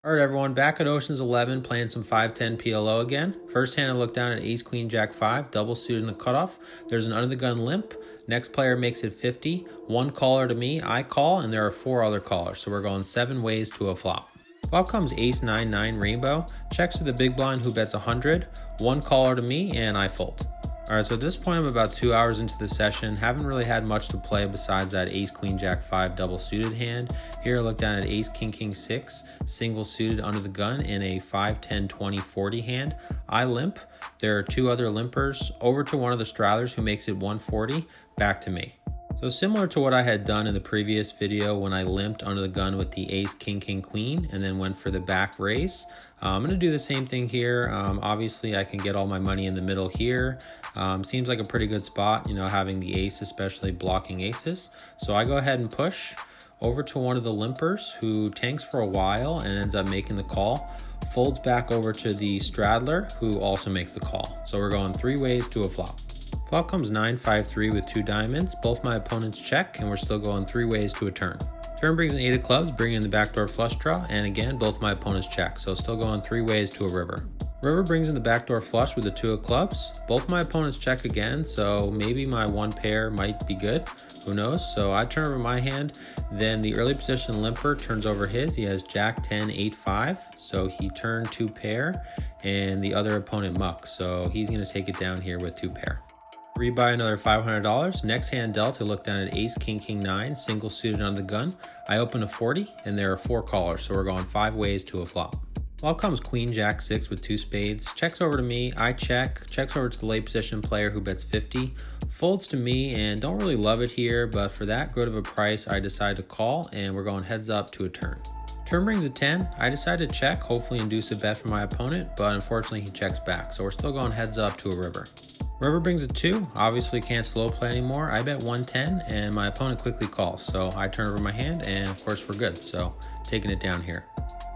All right, everyone, back at Oceans 11 playing some 5-10 PLO again. First hand I look down at ace, queen, jack 5, double suited in the cutoff. There's an under the gun limp. Next player makes it 50. One caller to me, I call, and there are 4 other callers. So we're going 7 ways to a flop. Flop comes ace, 9, rainbow. Checks to the big blind who bets 100. One caller to me, and I fold. All right, so at this point, I'm about 2 hours into the session. Haven't really had much to play besides that ace, queen, jack 5 double suited hand. Here I look down at ace, king, 6, single suited under the gun in a 5, 10, 20, 40 hand. I limp. There are 2 other limpers. Over to one of the straddlers who makes it 140, back to me. So similar to what I had done in the previous video when I limped under the gun with the ace, king, queen, and then went for the back raise. I'm going to do the same thing here. Obviously, I can get all my money in the middle here. Seems like a pretty good spot, having the ace, especially blocking aces. So I go ahead and push over to one of the limpers who tanks for a while and ends up making the call. Folds back over to the straddler who also makes the call. So we're going 3 ways to a flop. Flop comes 9, 5, 3 with 2 diamonds. Both my opponents check, and we're still going 3 ways to a turn. Turn brings an 8 of clubs, bringing in the backdoor flush draw, and again, both my opponents check, so still going 3 ways to a river. River brings in the backdoor flush with the 2 of clubs. Both my opponents check again, so maybe my one pair might be good. Who knows? So I turn over my hand, then the early position limper turns over his. He has jack 10, 8, 5, so he turned 2 pair, and the other opponent mucks, so he's going to take it down here with 2 pair. Rebuy another $500. Next hand dealt, I look down at ace, king, 9, single suited on the gun. I open a 40, and there are 4 callers, so we're going 5 ways to a flop. Flop comes queen, jack 6 with 2 spades. Checks over to me, I check. Checks over to the late position player who bets 50. Folds to me, and don't really love it here, but for that good of a price, I decide to call, and we're going heads up to a turn. Turn brings a 10. I decide to check, hopefully induce a bet for my opponent, but unfortunately he checks back, so we're still going heads up to a river. River brings a 2, obviously can't slow play anymore. I bet 110 and my opponent quickly calls. So I turn over my hand and of course we're good. So taking it down here.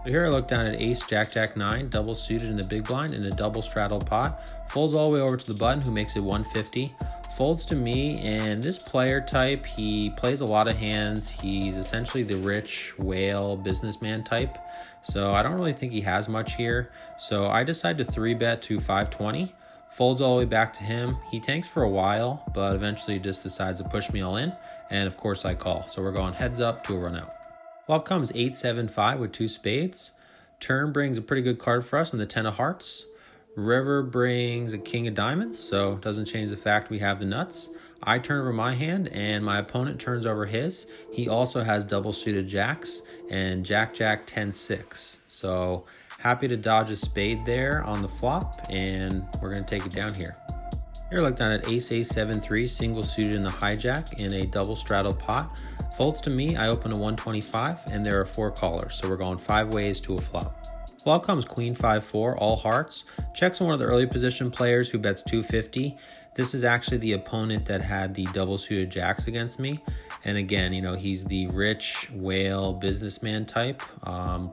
So here I look down at ace, jack 9, double suited in the big blind in a double straddled pot. Folds all the way over to the button who makes it 150. Folds to me, and this player type, he plays a lot of hands. He's essentially the rich whale businessman type. So I don't really think he has much here. So I decide to 3-bet to 520. Folds all the way back to him. He tanks for a while, but eventually just decides to push me all in. And of course I call. So we're going heads up to a run out. Flop comes 8, 7, 5 with 2 spades. Turn brings a pretty good card for us in the 10 of hearts. River brings a king of diamonds, so doesn't change the fact we have the nuts. I turn over my hand and my opponent turns over his. He also has double suited jacks and jack 10, 6. So happy to dodge a spade there on the flop, and we're going to take it down here. Here I look down at ace, 7, 3, single suited in the hijack in a double straddle pot. Folds to me, I open a 125, and there are 4 callers, so we're going 5 ways to a flop. Flop comes queen, 5, 4, all hearts. Checks on one of the early position players who bets 250. This is actually the opponent that had the double suited jacks against me. And again, he's the rich whale businessman type.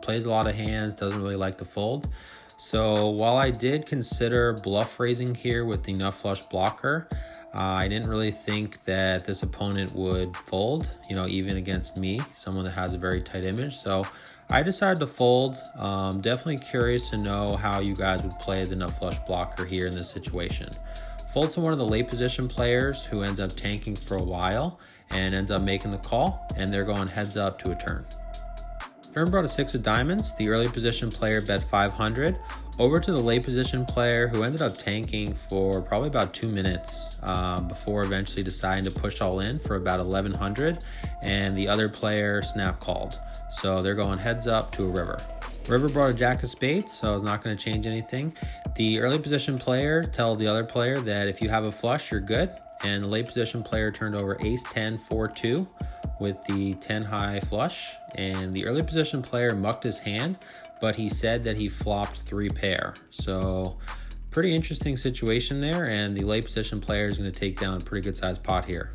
Plays a lot of hands, doesn't really like to fold. So while I did consider bluff raising here with the nut flush blocker, I didn't really think that this opponent would fold, even against me, someone that has a very tight image. So I decided to fold. Definitely curious to know how you guys would play the nut flush blocker here in this situation. Fold to one of the late position players who ends up tanking for a while and ends up making the call, and they're going heads up to a turn. Turn brought a 6 of diamonds. The early position player bet 500. Over to the late position player who ended up tanking for probably about 2 minutes before eventually deciding to push all in for about 1100, and the other player snap called. So they're going heads up to a river. River brought a jack of spades, so it's not going to change anything. The early position player told the other player that if you have a flush, you're good. And the late position player turned over ace 10, 4, 2 with the 10 high flush. And the early position player mucked his hand, but he said that he flopped 3 pair. So pretty interesting situation there. And the late position player is going to take down a pretty good sized pot here.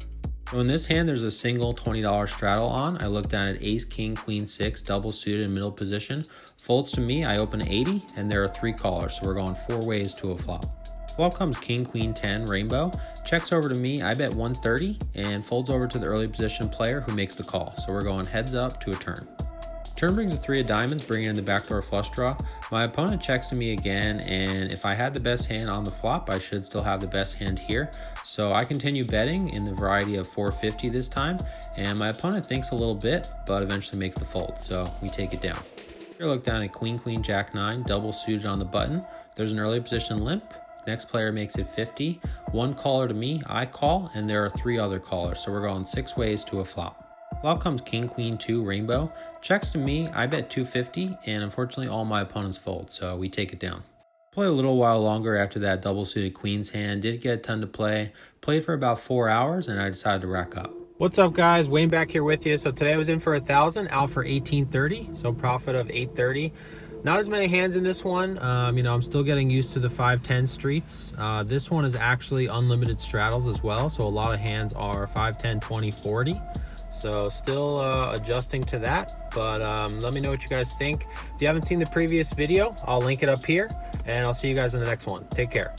So in this hand, there's a single $20 straddle on. I look down at ace, king, queen, 6, double suited in middle position. Folds to me, I open 80, and there are 3 callers, so we're going 4 ways to a flop. Flop comes king, queen, 10, rainbow. Checks over to me, I bet 130, and folds over to the early position player who makes the call. So we're going heads up to a turn. Turn brings a 3 of diamonds, bringing in the backdoor flush draw. My opponent checks to me again, and if I had the best hand on the flop, I should still have the best hand here. So I continue betting in the variety of 450 this time, and my opponent thinks a little bit, but eventually makes the fold, so we take it down. Here, look down at queen, queen, jack 9, double suited on the button. There's an early position limp. Next player makes it 50. One caller to me, I call, and there are 3 other callers, so we're going 6 ways to a flop. Flop comes king, queen, 2, rainbow. Checks to me, I bet 250, and unfortunately all my opponents fold, so we take it down. Play a little while longer after that double suited queen's hand. Did get a ton to play. Played for about 4 hours, and I decided to rack up. What's up, guys? Wayne back here with you. So today I was in for 1,000, out for 1830, so profit of 830. Not as many hands in this one. I'm still getting used to the 5-10 streets. This one is actually unlimited straddles as well, so a lot of hands are 5, 10, 20, 40. So still adjusting to that, but let me know what you guys think. If you haven't seen the previous video, I'll link it up here, and I'll see you guys in the next one. Take care.